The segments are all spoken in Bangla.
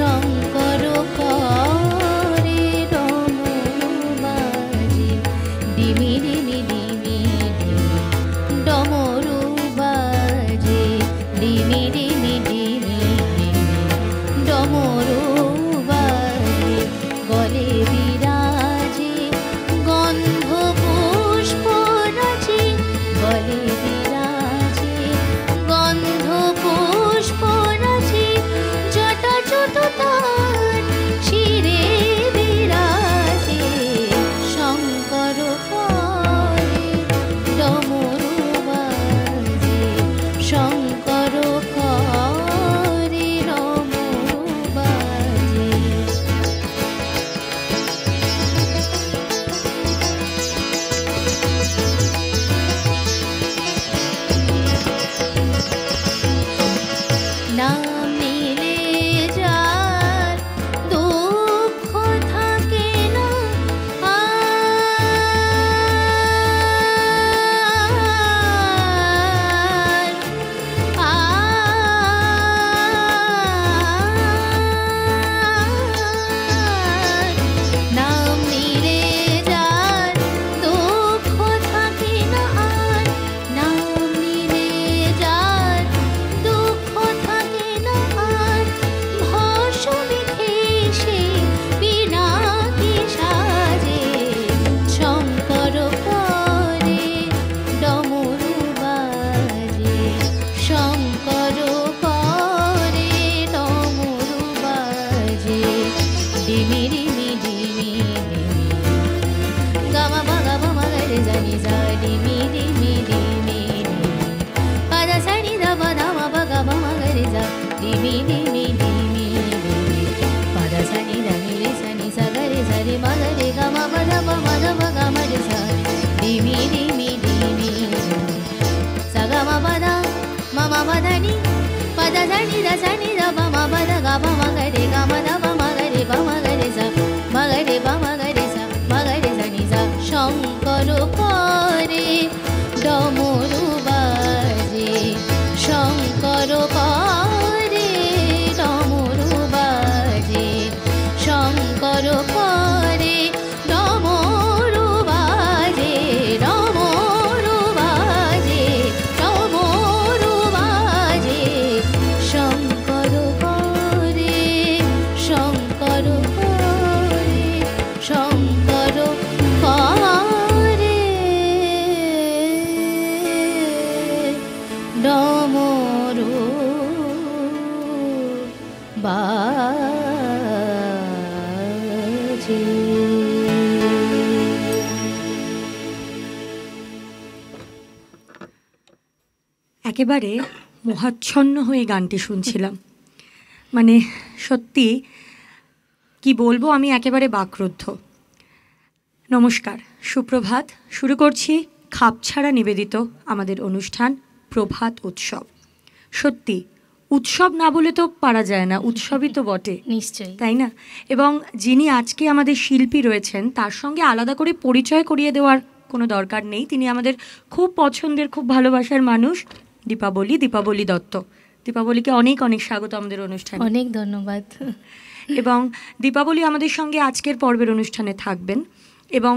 শঙ্কর করে ডমরু বাজে, ডিমি ডিমি ডিমি ডিমি ডমরু বাজে, ডিমি ডিমি ডিমি ডিমি ডমরু বাজে। গলে বিরাজে গন্ধ পুষ্প রাজি, গলে বিরাজে গন্ধ পুষ্প রাজি, জটা জট তার শিরে বিরাজে। শঙ্কর করে ডমরু বাজে, শঙ্কর করে ডমরু বাজে। না মিলে যার দুঃখ থাকে না আর, না মিলে যার দুঃখ থাকে না আর, না মিলে যার দুঃখ থাকে না আর, ভস্ম মেখে সে পিনাকি সাজে। শঙ্কর করে ডমরু বাজে, শঙ্কর করে ডমরু বাজে, ডিমি ডিমি ডিমি ডিমি গামা বাগা বামা গরে জানি যা, ডিমি ডিমি ডিমি ডিমি পাদা সানি দা বাদা মা বাগা বামা গরে যা, ডিমি ডিমি ডিমি ডিমি পাদা সানি দা নি রে সানি সা গরে যা রে মা গরে গামা বাদা বামা দা বাগা মা রে সা, ডিমি ডিমি ডিমি সা গামা বাদা মামা বাদা নি পাদা সানি দা বামা বাদা গা বামা গরে গামা দা বামা গরে বামা গরে যা, মা গরে বামা গরে সা, মা গরে জানি যা। শঙ্কর করে ডমরু বাজে, শঙ্কর করে ডমরু বাজে, শঙ্কর করে ডমরু বাজে, ডমরু বাজে, ডমরু বাজে। শঙ্কর করে, শঙ্কর করে, শঙ্কর করে ডমরু বাজে। একেবারে মোহাচ্ছন্ন হয়ে গানটি শুনছিলাম। মানে সত্যি কি বলবো, আমি একেবারে বাকরুদ্ধ। নমস্কার, সুপ্রভাত। শুরু করছি খাপছাড়া নিবেদিত আমাদের অনুষ্ঠান প্রভাত উৎসব। সত্যি উৎসব না বলে তো পারা যায় না, উৎসবই তো বটে, নিশ্চয়ই, তাই না? এবং যিনি আজকে আমাদের শিল্পী রয়েছেন তার সঙ্গে আলাদা করে পরিচয় করিয়ে দেওয়ার কোনো দরকার নেই। তিনি আমাদের খুব পছন্দের, খুব ভালোবাসার মানুষ, দীপাবলি দত্ত। দীপাবলিকে অনেক অনেক স্বাগত আমাদের অনুষ্ঠানে। অনেক ধন্যবাদ। এবং দীপাবলি আমাদের সঙ্গে আজকের পর্বের অনুষ্ঠানে থাকবেন এবং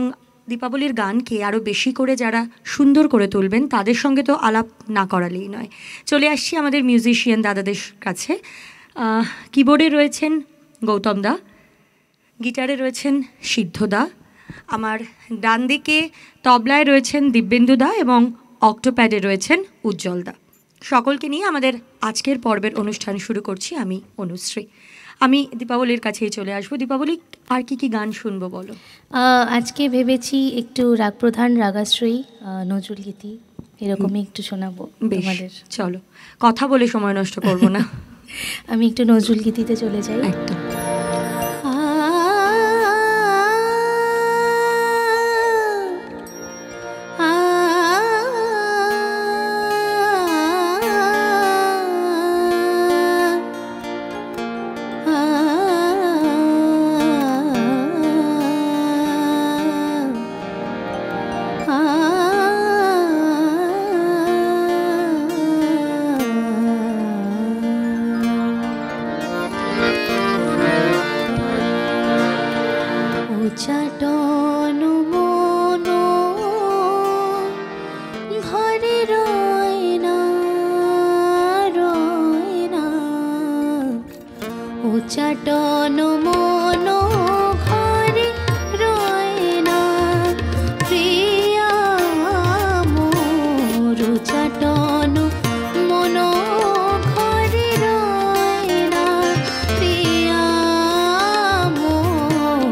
দীপাবলির গানকে আরও বেশি করে যারা সুন্দর করে তুলবেন তাদের সঙ্গে তো আলাপ না করালেই নয়। চলে আসছি আমাদের মিউজিশিয়ান দাদাদের কাছে। কিবোর্ডে রয়েছেন গৌতম দা, গিটারে রয়েছেন সিদ্ধদা, আমার ডান দিকে তবলায় রয়েছেন দিব্যেন্দু দা এবং অক্টোপ্যাডে রয়েছেন উজ্জ্বল দা। সকলকে নিয়ে আমাদের আজকের পর্বের অনুষ্ঠান শুরু করছি আমি অনুশ্রী। আমি দীপাবলির কাছেই চলে আসবো। দীপাবলি, আর কি কি গান শুনবো বলো? আজকে ভেবেছি একটু রাগ প্রধান, রাগাশ্রয়ী, নজরুল গীতি এরকমই একটু শোনাবো তোমাদের। চলো, কথা বলে সময় নষ্ট করবো না। আমি একটু নজরুল গীতিতে চলে যাই। একদম। উচ্চাটন মন ঘরে রয় না প্রিয়া মোর, উচ্চাটন মন ঘরে রয় না প্রিয়া মোর,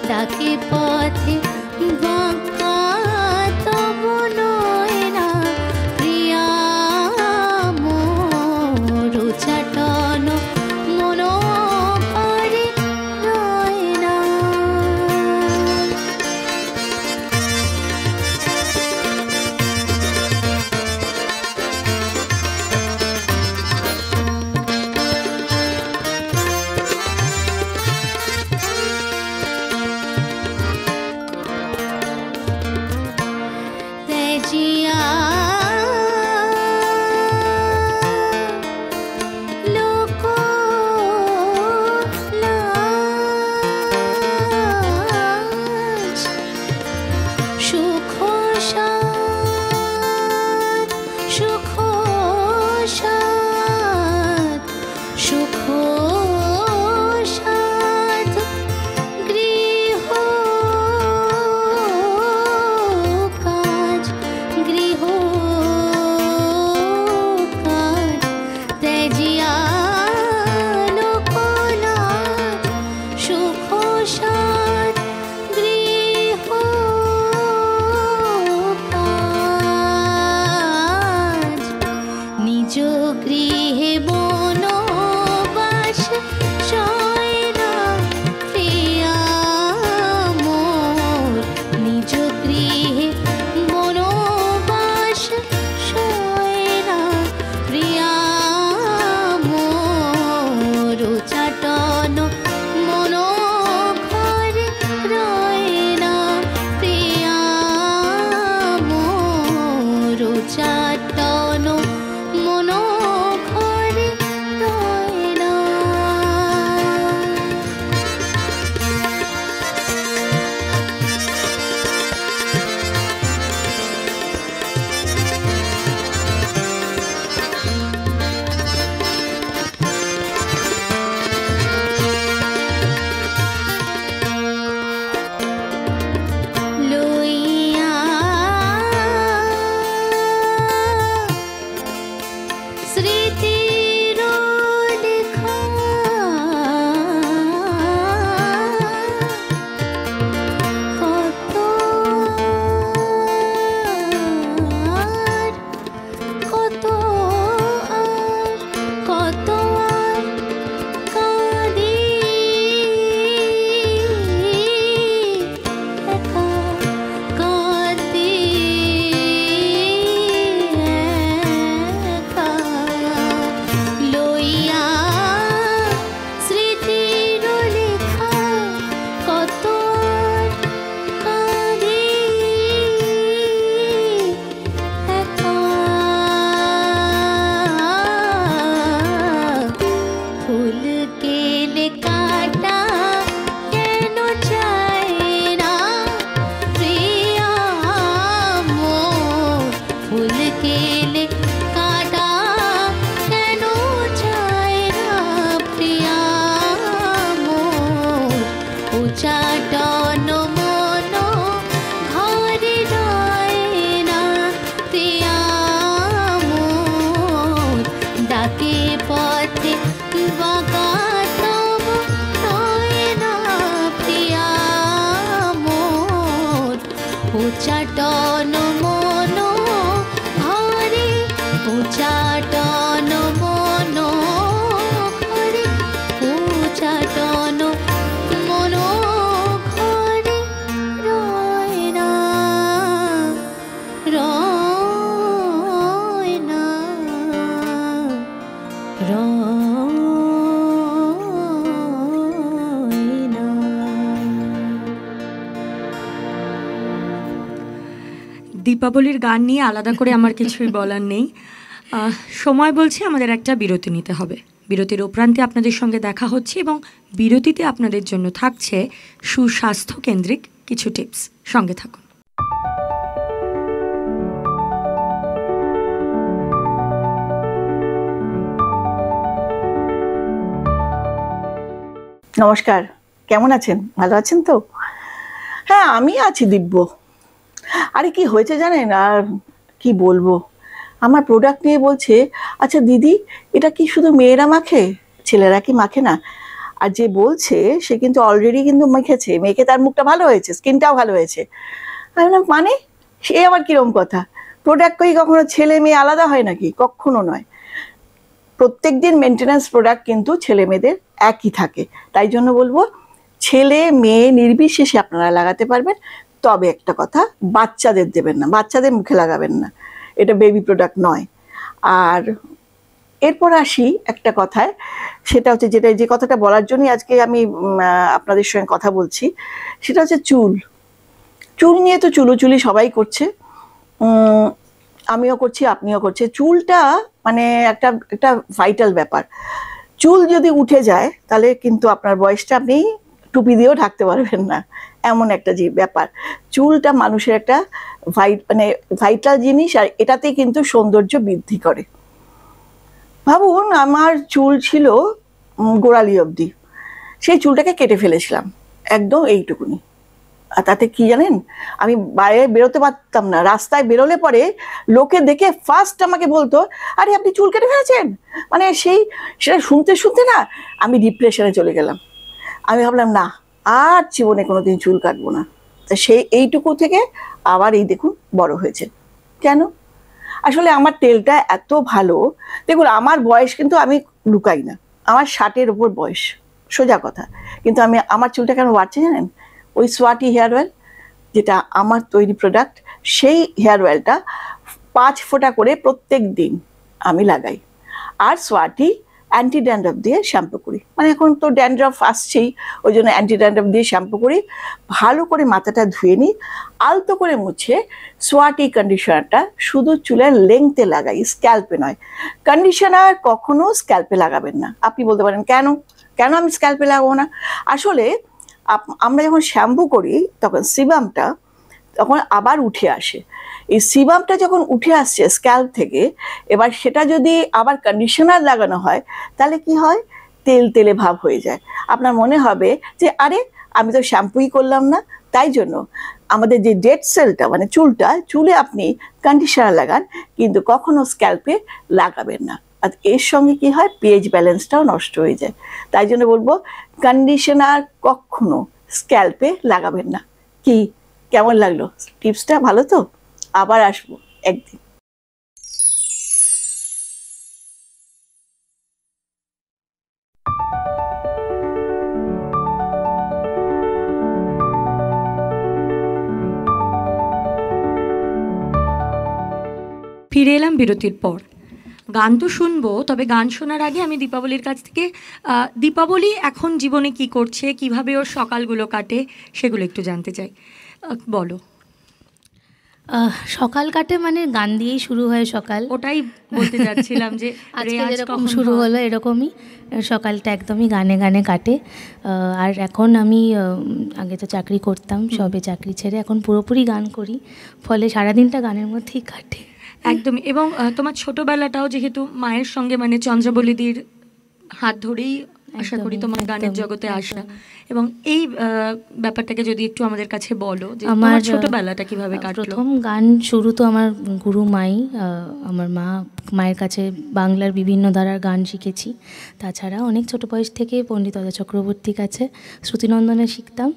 ডাকে পথে বাঁকা তব নয় না প্রিয়া মোর, উচ্চাটন মন ঘরে রয় না। তেজিয়া লোক লাজ, সুখ সাদ, সুখ সাদ, সুখ সাদ, গৃহ কাজ, গৃহ কাজ, তেজিয়া লোক লাজ, সুখ সাদ, গৃহ কাজ, নিজ গৃহে বনবাস সয় না প্রিয়া মোর, নিজ গৃহে বনবাস সয় না প্রিয়া মোর, উচ্চাটন মন ঘরে রয় না প্রিয়া মোর, উচ্চাটন মন ঘরে রয় না। লইয়া স্মৃতির লেখা কত আর, কত আর, কত আর কাঁদি একা, কাঁদি একা, লইয়া স্মৃতির লেখা কত আর কাঁদি একা, ফুল কেলে কাটা কেন চায় না প্রিয়া মোর, ফুল কেলে কাটা কেন চায় না প্রিয়া মোর, উচ্চাটন মন ঘরে রয় না প্রিয়া মোর, ডাকে পথে বাঁকা তব নয় না প্রিয়া মোর, উচ্চাটন মন ঘরে, উচ্চাটন মন ঘরে, উচ্চাটন মন ঘরে রয় না, রয় না, রয় না। দীপাবলির গান নিয়ে আলাদা করে আমার কিছুই বলার নেই। সময় বলছে আমাদের একটা বিরতি নিতে হবে। বিরতির উপরান্তে আপনাদের সঙ্গে দেখা হচ্ছে এবং বিরতিতে আপনাদের জন্য থাকছে সুস্বাস্থ্য কেন্দ্রিক কিছু টিপস। সঙ্গে থাকুন। নমস্কার, কেমন আছেন? ভালো আছেন তো? হ্যাঁ, আমি আছি দিব্য। আরে কি হয়েছে জানেন, আর কি বলবো, আমার প্রোডাক্ট নিয়ে বলছে, আচ্ছা দিদি, এটা কি শুধু মেয়েরা মাখে, ছেলেরা কি মাখে না? আর যে বলছে সে কিন্তু অলরেডি কিন্তু মেখেছে, মেখে তার মুখটা ভালো হয়েছে, স্কিনটাও ভালো হয়েছে। আমি বললাম মানে, সে আবার কিরম কথা? প্রোডাক্ট কি কখনো ছেলে মেয়ে আলাদা হয় নাকি? কখনো নয়। প্রত্যেকদিন মেনটেন্যান্স প্রোডাক্ট কিন্তু ছেলে মেয়েদের একই থাকে। তাই জন্য বলবো, ছেলে মেয়ে নির্বিশেষে আপনারা লাগাতে পারবেন। তবে একটা কথা, বাচ্চাদের দেবেন না, বাচ্চাদের মুখে লাগাবেন না, এটা বেবি প্রোডাক্ট নয়। আর এরপর আসি একটা কথায়, সেটা হচ্ছে যেটা, যে কথাটা বলার জন্যই আজকে আমি আপনাদের সঙ্গে কথা বলছি, সেটা হচ্ছে চুল। চুল নিয়ে তো চুলোচুলি সবাই করছে, আমিও করছি, আপনিও করছে। চুলটা মানে একটা একটা ভাইটাল ব্যাপার। চুল যদি উঠে যায় তাহলে কিন্তু আপনার বয়সটা আপনি টুপি দিয়েও ঢাকতে পারবেন না, এমন একটা যে ব্যাপার। চুলটা মানুষের একটা মানে ভাইটাল জিনিস, আর এটাতেই কিন্তু সৌন্দর্য বৃদ্ধি করে। ভাবুন, আমার চুল ছিল গোড়ালি অবধি, সেই চুলটাকে কেটে ফেলেছিলাম একদম এইটুকুনি। আর তাতে কি জানেন, আমি বাইরে বেরোতে পারতাম না। রাস্তায় বেরোলে পরে লোকে দেখে ফার্স্ট আমাকে বলতো, আরে আপনি চুল কেটে ফেলেছেন। মানে সেটা শুনতে শুনতে না আমি ডিপ্রেশনে চলে গেলাম। আমি ভাবলাম না, আর জীবনে কোনোদিন চুল কাটবো না। তা সেই এইটুকু থেকে আবার এই দেখুন বড় হয়েছে। কেন? আসলে আমার তেলটা এত ভালো। দেখুন, আমার বয়স কিন্তু আমি লুকাই না, আমার 60-এর উপর বয়স, সোজা কথা। কিন্তু আমার চুলটা কেন বাড়ছে জানেন? ওই সোয়াটি হেয়ার অয়েল, যেটা আমার তৈরি প্রোডাক্ট, সেই হেয়ার অয়েলটা 5 ফোঁটা করে প্রত্যেক দিন আমি লাগাই। আর সোয়াটি অ্যান্টি ড্যান্ড্রফ দিয়ে শ্যাম্পু করি। মানে এখন তো ড্যান্ড্রফ আসছেই, ওই জন্য অ্যান্টি ড্যান্ড্রফ দিয়ে শ্যাম্পু করি। ভালো করে মাথাটা ধুয়ে নিই, আলতো করে মুছে সোয়াটি কন্ডিশনারটা শুধু চুলের লেংথে লাগাই, স্ক্যাল্পে নয়। কন্ডিশনার কখনো স্ক্যাল্পে লাগাবেন না। আপনি বলতে পারেন কেন, কেন আমি স্ক্যাল্পে লাগাবো না? আসলে আমরা যখন শ্যাম্পু করি তখন সিবামটা তখন আবার উঠে আসে। এই সিবামটা যখন উঠে আসছে স্ক্যাল্প থেকে, এবার সেটা যদি আবার কন্ডিশনার লাগানো হয় তাহলে কি হয়, তেল তেলে ভাব হয়ে যায়। আপনার মনে হবে যে আরে আমি তো শ্যাম্পুই করলাম না। তাই জন্য আমাদের যে ডেড সেলটা মানে চুলে আপনি কন্ডিশনার লাগান, কিন্তু কখনো স্ক্যাল্পে লাগাবেন না। আর এর সঙ্গে কি হয়, পিএইচ ব্যালেন্সটাও নষ্ট হয়ে যায়। তাই জন্য বলবো, কন্ডিশনার কখনো স্ক্যাল্পে লাগাবেন না। কি, কেমন লাগলো টিপসটা? ভালো তো? আবার আসবো একদিন। ফিরে এলাম বিরতির পর। গান তো শুনবো, তবে গান শোনার আগে আমি দীপাবলির কাছ থেকে দীপাবলি এখন জীবনে কি করছে, কিভাবে ওর সকালগুলো কাটে, সেগুলো একটু জানতে চাই। বলো। সকাল কাটে মানে গান দিয়েই শুরু হয় সকাল। ওটাই বলতে যাচ্ছিলাম যে আজকে যেরকম শুরু হলো এরকমই সকালটা একদমই গানে গানে কাটে। আর এখন আমি আগে তো চাকরি করতাম, সবে চাকরি ছেড়ে এখন পুরোপুরি গান করি, ফলে সারাদিনটা গানের মধ্যেই কাটে। একদমই। এবং তোমার ছোটবেলাটাও যেহেতু মায়ের সঙ্গে, মানে চন্দ্রাবলীদির হাত ধরেই আশা করি তোমার গানের জগতে আসা, এবং এই ব্যাপারটাকে যদি একটু আমাদের কাছে বলো যে আমার ছোটবেলাটা কিভাবে কাটলো। প্রথম গান শুরু তো আমার গুরু মাই, আমার মায়ের কাছে বাংলার বিভিন্ন ধারার গান শিখেছি। তাছাড়া অনেক ছোট বয়স থেকে পণ্ডিত অজয় চক্রবর্তীর কাছে শ্রুতিনন্দনে শিখতাম।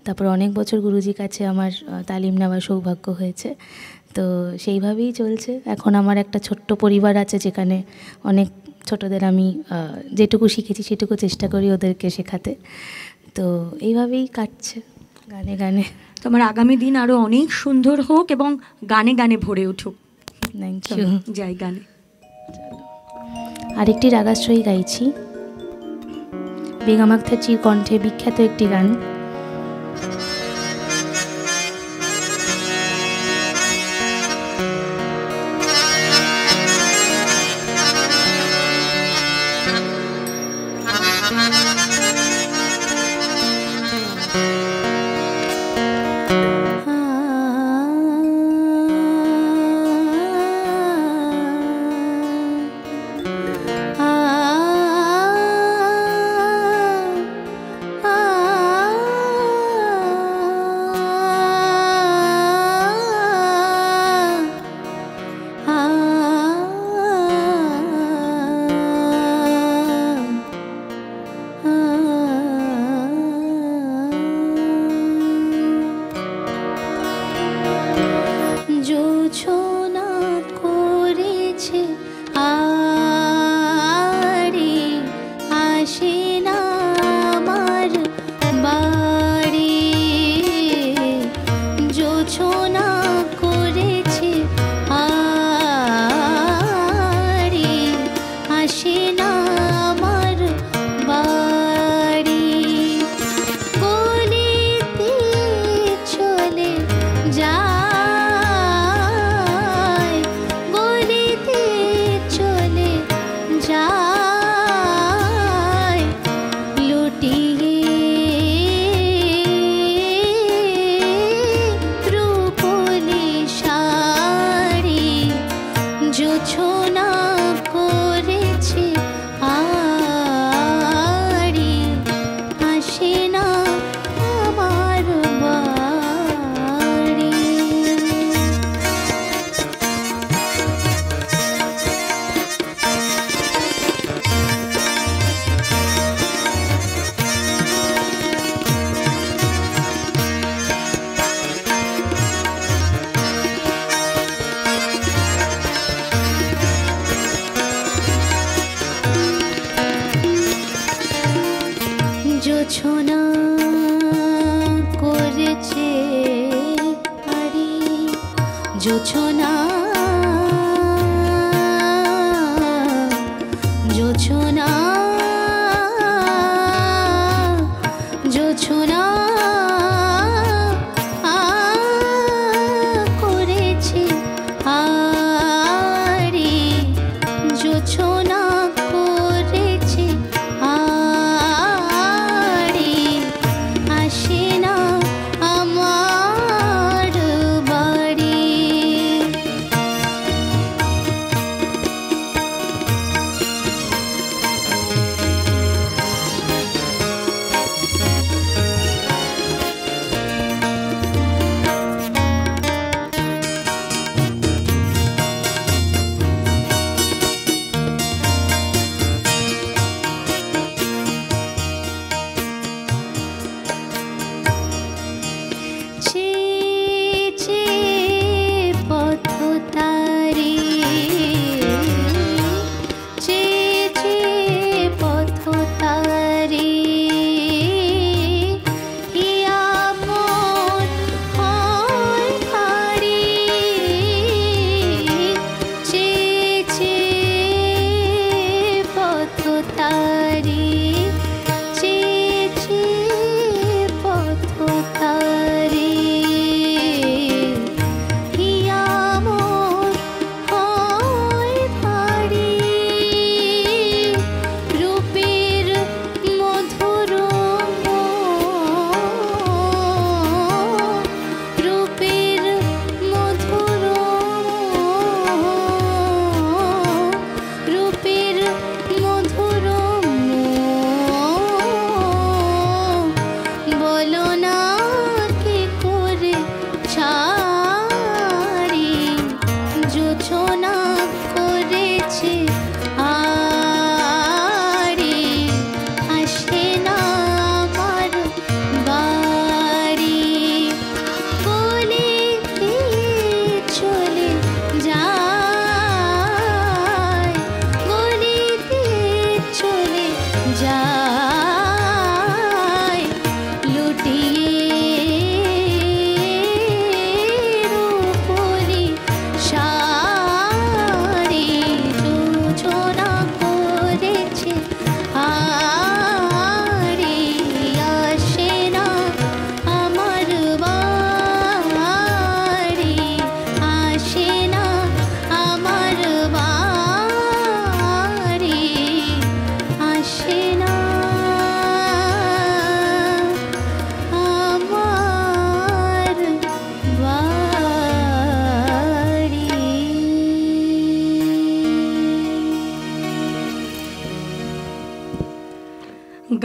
তারপর অনেক বছর গুরুজির কাছে আমার তালিম নেওয়ার সৌভাগ্য হয়েছে। তো সেইভাবেই চলছে। এখন আমার একটা ছোট্ট পরিবার আছে, যেখানে অনেক ছোটদের আমি যেটুকু শিখেছি সেটুকু চেষ্টা করি ওদেরকে শেখাতে। তো এইভাবেই কাটছে গানে গানে। তোমার আগামী দিন আরও অনেক সুন্দর হোক এবং গানে গানে ভরে উঠুক। Thank you. যাই গানে। আরেকটি রাগাশ্রয়ী গাইছি, বেগম আখতারজির কণ্ঠে বিখ্যাত একটি গান। লুটিয়ে রূপলি শাড়ি জোছনা করেছে আড়ি, আসে না আমার বাড়ি। জোছনা করেছে আড়ি, জোছনা জোছনা জোছনা করেছে আড়ি, জোছনা করেছে আড়ি, আসে না আমার বাড়ি।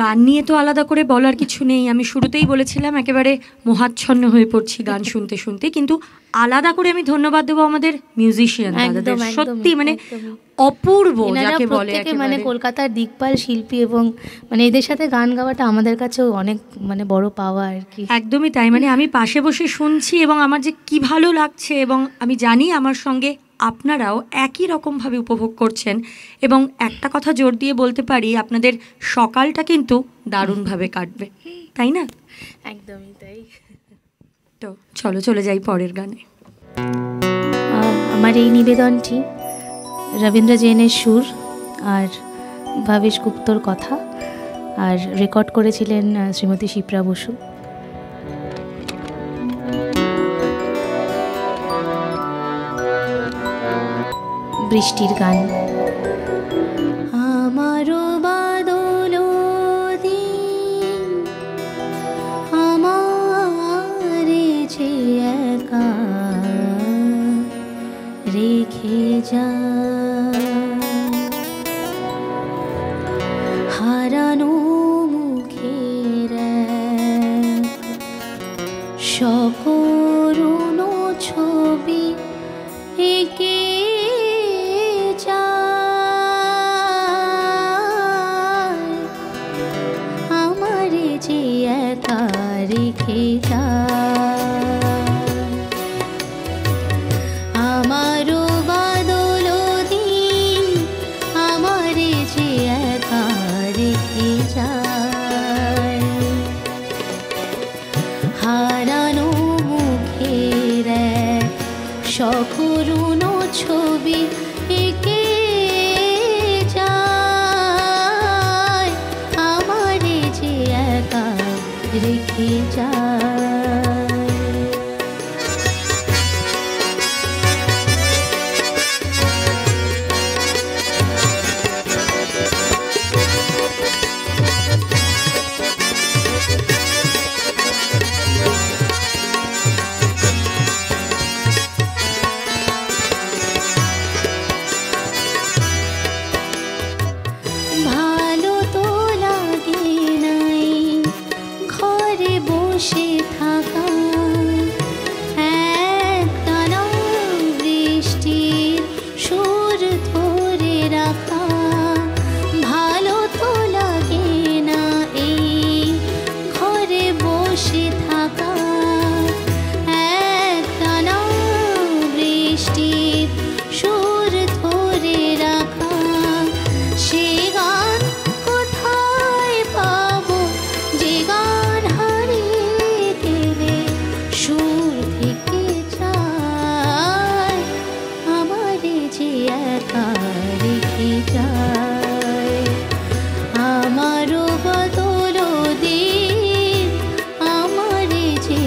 গান নিয়ে তো আলাদা করে বলার কিছু নেই, আমি শুরুতেই বলেছিলাম একেবারে মোহাচ্ছন্ন হয়ে পড়ছি গান শুনতে শুনতে, কিন্তু আলাদা করে আমি ধন্যবাদ দেবো আমাদের মিউজিশিয়ান দাদাদের, সত্যি মানে অপূর্ব যাকে বলে, মানে কলকাতার দিকপাল শিল্পী, এবং মানে এদের সাথে গান গাওয়াটা আমাদের কাছেও অনেক মানে বড় পাওয়া আর কি। একদমই তাই, মানে আমি পাশে বসে শুনছি এবং আমার যে কি ভালো লাগছে, এবং আমি জানি আমার সঙ্গে আপনারাও একই রকমভাবে উপভোগ করছেন, এবং একটা কথা জোর দিয়ে বলতে পারি আপনাদের সকালটা কিন্তু দারুণভাবে কাটবে, তাই না? একদমই তাই। তো চলো চলে যাই পরের গানে। আমার এই নিবেদনটি রবীন্দ্র জৈনের সুর আর ভাবেশ গুপ্তর কথা, আর রেকর্ড করেছিলেন শ্রীমতী শিপ্রা বসু। বৃষ্টির গান। আমারও বাদল দিন সকরুণ ছবি এঁকে যায় আমারে যে একা রেখে যায় আমারও বাদল দিন আমারে যে একা রেখে যায় হারানো মুখের এক সকরুণ ছবি এঁকে যায় আমারে যে একা রেখে যায় ভালো তো লাগে নাই ঘরে বসে থাকা একটানা বৃষ্টির সুর ধরে রাখা ভালো তো লাগে না এই ঘরে বসে থাকা একটানা বৃষ্টির সুর ধরে রাখা সে গান কোথায় পাবো যে গান হারিয়ে গেলে সুর থেকে যায় আমারে যে একা রেখে যায় আমারও বদল দিন আমারে যে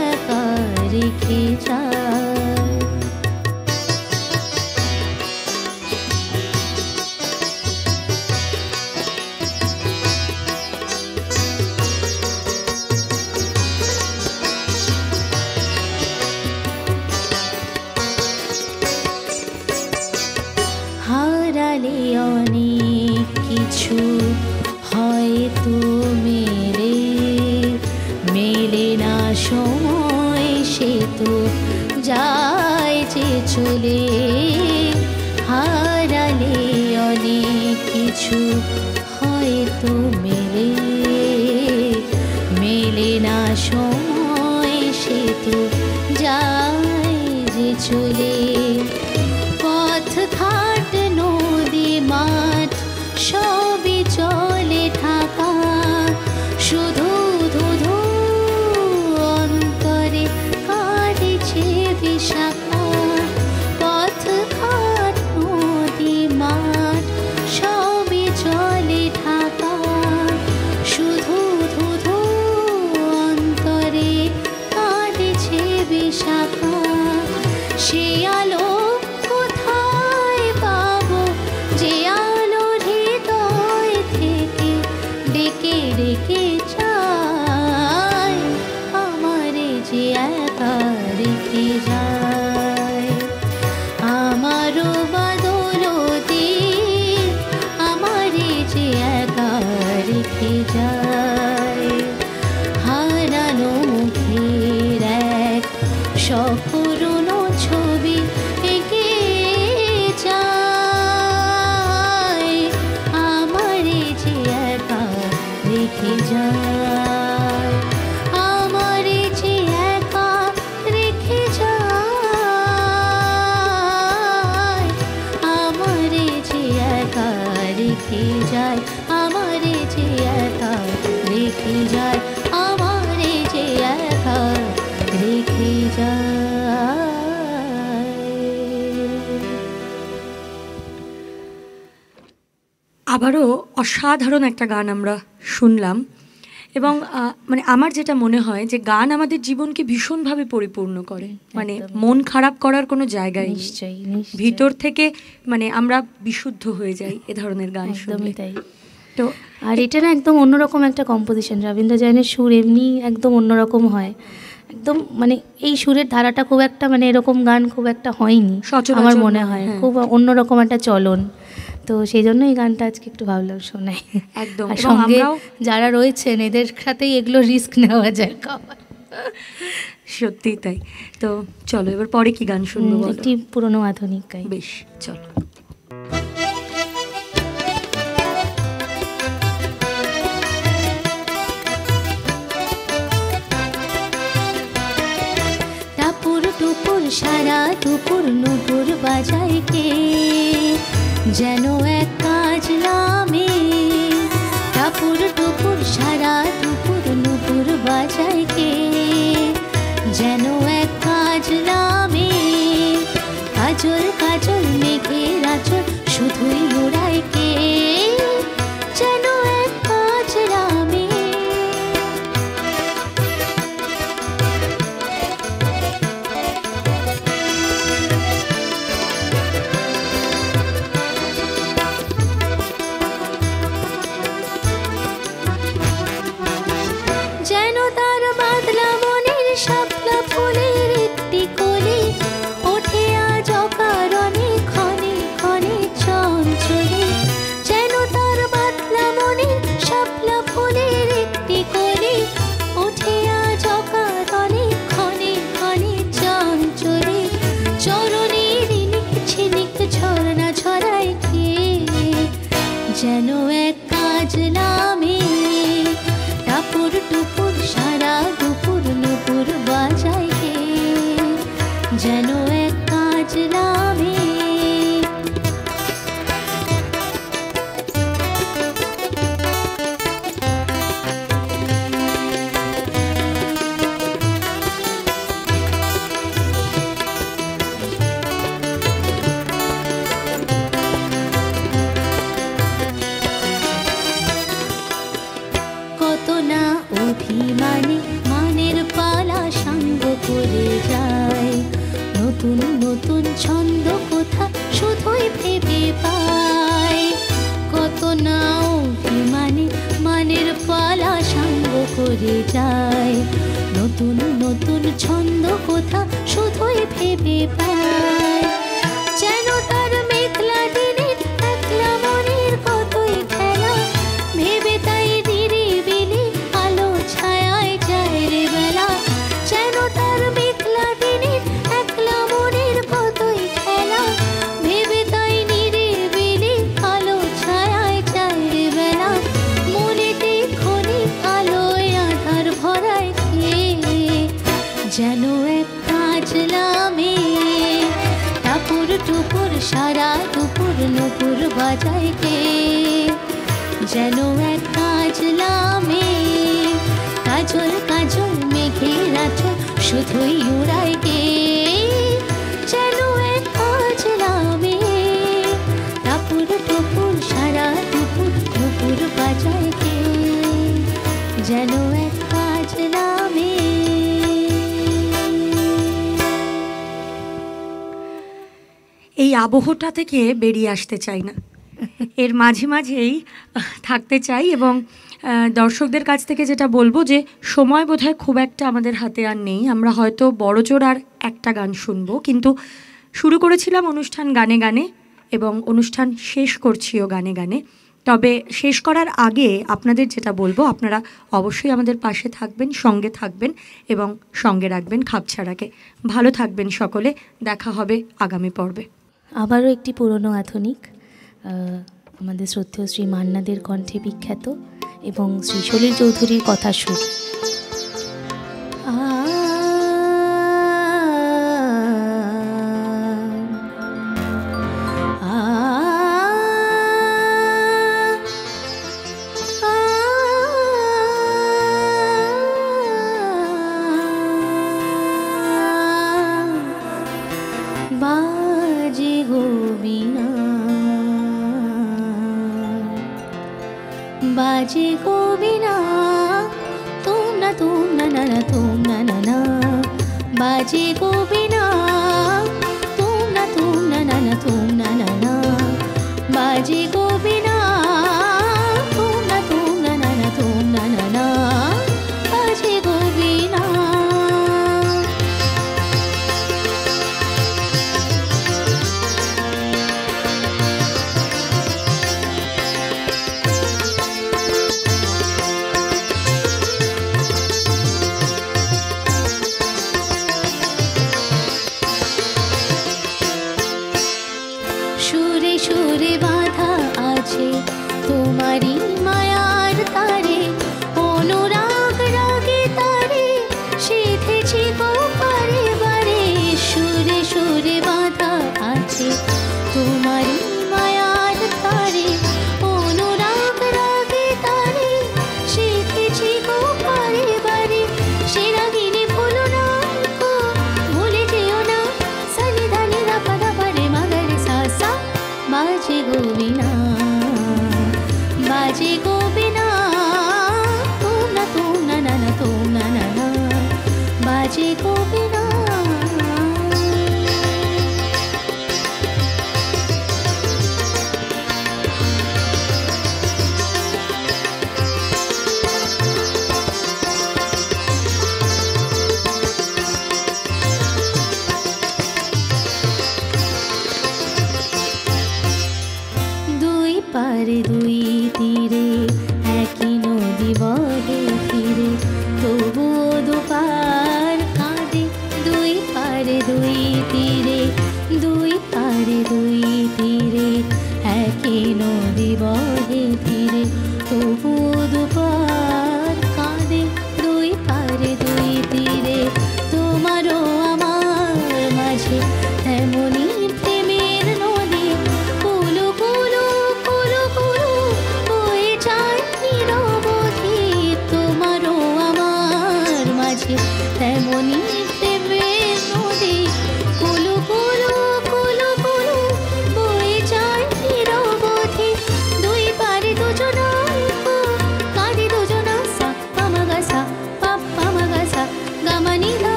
একা রেখে যায় হারালে অনেক কিছু হয়তো মেলে মেলে না সময় সে তো যায় যে চলে হারালে অনেক কিছু হয়তো মেলে মেলে না সময় সে তো যায় যে চলে পথ ঘাট নদী মাঠ সবই চলে ঢাকা শুধু ধুধু অন্তরে কাটছে বিশাখা পথ ঘাট নদী মাঠ সবই চলে ঢাকা শুধু ধুধু অন্তরে কাটছে বিশাখা সে আলো কোথায় পাবো যে আলো হৃদয় থেকে ডেকে ডেকে যায় আমারে যে একা রেখে যায় আমারও বাদল দিন আমারে যে একা রেখে যায় হারানো মুখের এক সকরুণ ছবি এঁকে যায় আমারে যে একা রেখে যায় আমারে যে একা রেখে যায় আমারে যে একা রেখে যায় আমারে যে একা রেখে যায় আমারে যে একা রেখে যায় আবারও অসাধারণ একটা গান আমরা শুনলাম এবং মানে আমার যেটা মনে হয় যে গান আমাদের জীবনকে ভীষণভাবে পরিপূর্ণ করে মানে মন খারাপ করার কোনো জায়গায় নেই। নিশ্চয়ই ভিতর থেকে মানে আমরা বিশুদ্ধ হয়ে যাই এ ধরনের গান শুনলে। একদমই তাই। তো আর এটা না একদম অন্যরকম একটা কম্পোজিশন রবীন্দ্র জয়নের সুর এমনি একদম অন্যরকম হয় একদম মানে এই সুরের ধারাটা খুব একটা মানে এরকম গান খুব একটা হয়নি আমার মনে হয় খুব অন্যরকম একটা চলন তো সেই জন্য এই গানটা আজকে একটু ভাবলাম শোনাই একদম আর সঙ্গে যারা রয়েছেন এদের সাথেই এগুলো রিস্ক নেওয়া যায় সত্যিই তাই। তো চলো এবার পরে কি গান শুনবো বলো? একটি পুরনো আধুনিক গাই। বেশ, চলো। টাপুর টুপুর সারা দুপুর নুপুর বাজায় কে, যেন এক কাজ নামে। টাপুর টুপুর সারা দুপুর নুপুর বাজায় কে, যেন এক কাজ নামে। কাজল কাজল মেঘের আঁচল শুধুই ওড়ায় কে, যেন এক কাজ নামে। যেন তার বাদলা মনের শাপলা ফুলের একটি কলি, ওঠে আজ অকারণে ক্ষণে ক্ষণে চঞ্চলে। যেন তার বাদলা মনের শাপলা ফুলের একটি কলি, ওঠে আজ অকারণে ক্ষণে ক্ষণে চঞ্চলে। চরণের রিনিক ঝিনিক ঝরনা ঝরায় কে, যেন এক কাজ নামে। টাপুর টুপুর সারা দুপুর নুপুর বাজায় কে, যেন এক কাজ নামে। কত না অভিমানে মানের পালা সাঙ্গ করে যায়, নতুন নতুন ছন্দ কোথা শুধুই ভেবে পায়। কত না অভিমানে মানের পালা সাঙ্গ করে যায়, নতুন নতুন ছন্দ কোথা শুধুই ভেবে পায়। যেন তার মেঘলা দিনের একলা মনের কতই খেলা, ভেবে তাই নিরিবিলি আলো ছায়ায় যায় রে বেলা। যেন তার মেঘলা দিনের একলা মনের কতই খেলা, ভেবে তাই নিরিবিলি আলো ছায়ায় যায় রে বেলা। মনেতে ক্ষণিক আলোয় আধার ভরায় কে, যেন এক কাজ নামে। টাপুর টুপুর সারা দুপুর নুপুর বাজায় কে, যেন এক কাজ নামে। কাজল কাজল মেঘের আঁচল শুধুই উড়ায় কে, যেন এক কাজ নামে। টাপুর টুপুর সারা দুপুর নুপুর বাজায় কে, যেন এক কাজ নামে। এই আবহটা থেকে বেরিয়ে আসতে চাই না, এর মাঝে মাঝেই থাকতে চাই। এবং দর্শকদের কাছ থেকে যেটা বলবো যে সময় বোধহয় খুব একটা আমাদের হাতে আর নেই। আমরা হয়তো বড়জোর আর একটা গান শুনবো, কিন্তু শুরু করেছিলাম অনুষ্ঠান গানে গানে এবং অনুষ্ঠান শেষ করছিও গানে গানে। তবে শেষ করার আগে আপনাদের যেটা বলবো, আপনারা অবশ্যই আমাদের পাশে থাকবেন, সঙ্গে থাকবেন এবং সঙ্গে রাখবেন খাপছাড়াকে। ভালো থাকবেন সকলে, দেখা হবে আগামী পর্বে। আবারও একটি পুরনো আধুনিক, আমাদের শ্রদ্ধেয় শ্রী মান্নাদের কণ্ঠে বিখ্যাত এবং শ্রী সলিল চৌধুরীর কথা সুর। বাজে গোবিনা, বাজে গোবিনা, তুম না না না তুম না না, বাজে গোবিনা, তুম না না না তুম না না, বাজে গোবিনা, তুম না না তুম না না, বাজে গোবিনা। মনি দেবের নদী কুলু কুলু কুলু কুলু বয়ে যায় নিরবধি দুই পারে দুজনা কাঁদে দুজনা সা পামাগা সা পামাগা সা গামানি দা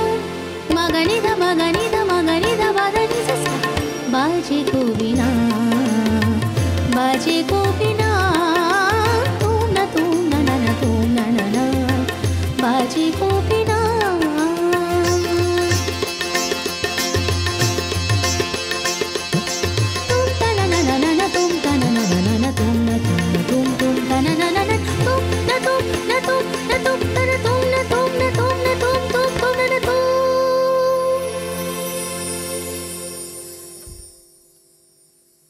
মাগানি দা মাগানি দা মাগানি দা বাদানি সা বাজে গোবিনা বাজে গোবিনা